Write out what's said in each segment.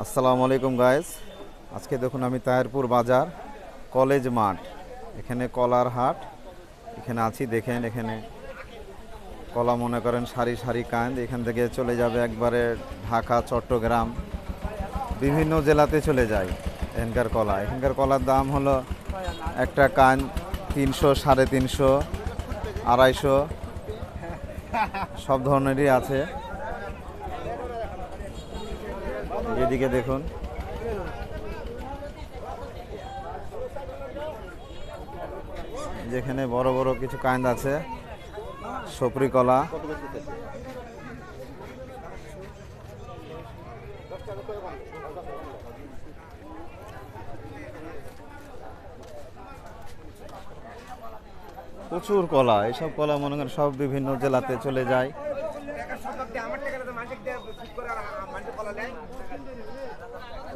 আসসালামু আলাইকুম গাইস। আজকে দেখুন আমি তাহেরপুর বাজার কলেজ মাঠ, এখানে কলার হাট এখানে আছি। দেখেন এখানে কলা মনে করেন সারি সারি কাঁদ, এখান থেকে চলে যাবে একবারে ঢাকা, চট্টগ্রাম, বিভিন্ন জেলাতে চলে যায় এখানকার কলা। এখানকার কলার দাম হলো একটা কান 300, 350, 250, সব ধরনেরই আছে। এদিকে দেখুন যেখানে বড় বড় কিছু কাইন্দ আছে, সপরি কলা। প্রচুর কলা, এইসব কলা মনে করেন সব বিভিন্ন জেলাতে চলে যায়।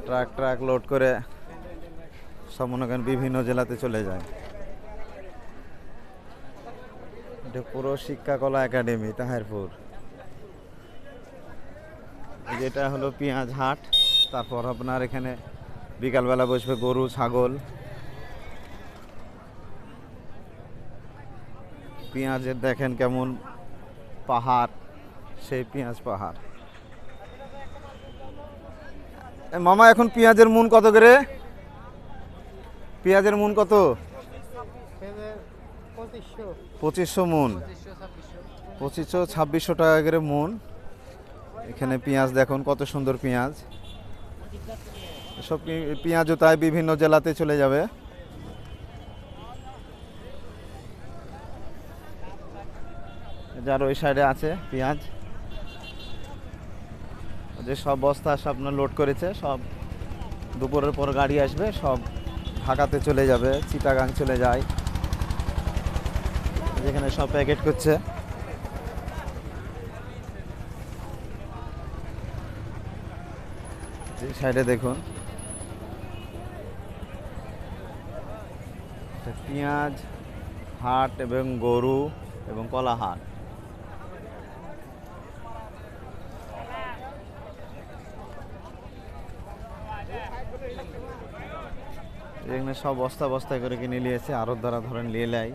ট্রাক ট্রাক লোড করে সব মনে করেন বিভিন্ন জেলাতে চলে যায়। এটা পুরো শিক্ষা কলা একাডেমি তাহেরপুর। যেটা হলো পেঁয়াজ হাট। তারপর আপনার এখানে বিকালবেলা বসবে গরু, ছাগল। পেঁয়াজের দেখেন কেমন পাহাড়, সেই পেঁয়াজ পাহাড়। মামা এখন পেঁয়াজের মন কত করে? পেঁয়াজের মন কত? 2500 মন, 2500-2600 টাকা করে মন। এখানে পেঁয়াজ দেখুন কত সুন্দর পেঁয়াজ। সব পেঁয়াজও তাই বিভিন্ন জেলাতে চলে যাবে। যার ওই সাইডে আছে পেঁয়াজ, যে সব বস্তা আপনার লোড করেছে, সব দুপুরের পর গাড়ি আসবে, সব ঢাকাতে চলে যাবে, চিটাগাং চলে যায়। যেখানে সব প্যাকেট করছে। এই সাইডে দেখুন পেঁয়াজ হাট এবং গরু এবং কলা হাট। এখানে সব বস্তা বস্তায় করে কিনে নিয়েছে, আরো দ্বারা ধরেন নিয়ে নেয়।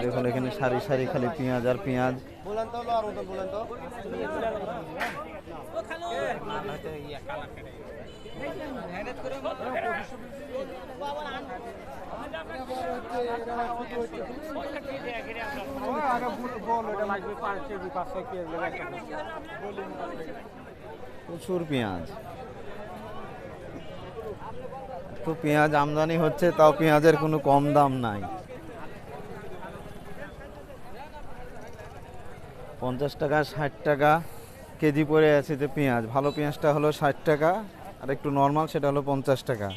দেখুন এখানে সারি সারি খালি পেঁয়াজ আর পেঁয়াজ। প্রচুর পেঁয়াজ, তো পেঁয়াজ আমদানি হচ্ছে, তাও পেঁয়াজের কোনো কম দাম নাই। 50 টাকা 60 টাকা কেজি পড়ে আছে। যে পেঁয়াজ, ভালো পেঁয়াজটা হলো 60 টাকা, আর একটু নর্মাল সেটা হলো 50 টাকা।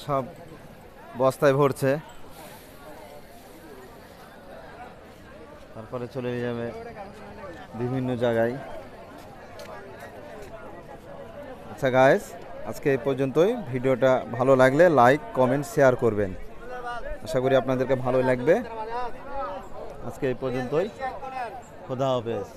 সব বস্তায় ভরছে, তারপরে চলে যাবে বিভিন্ন জায়গায়। আচ্ছা গাইস, আজকে এই পর্যন্তই। ভিডিওটা ভালো লাগলে লাইক, কমেন্ট, শেয়ার করবেন। আশা করি আপনাদেরকে ভালো লাগবে। আজকে এই পর্যন্তই। খোদা হাফেজ।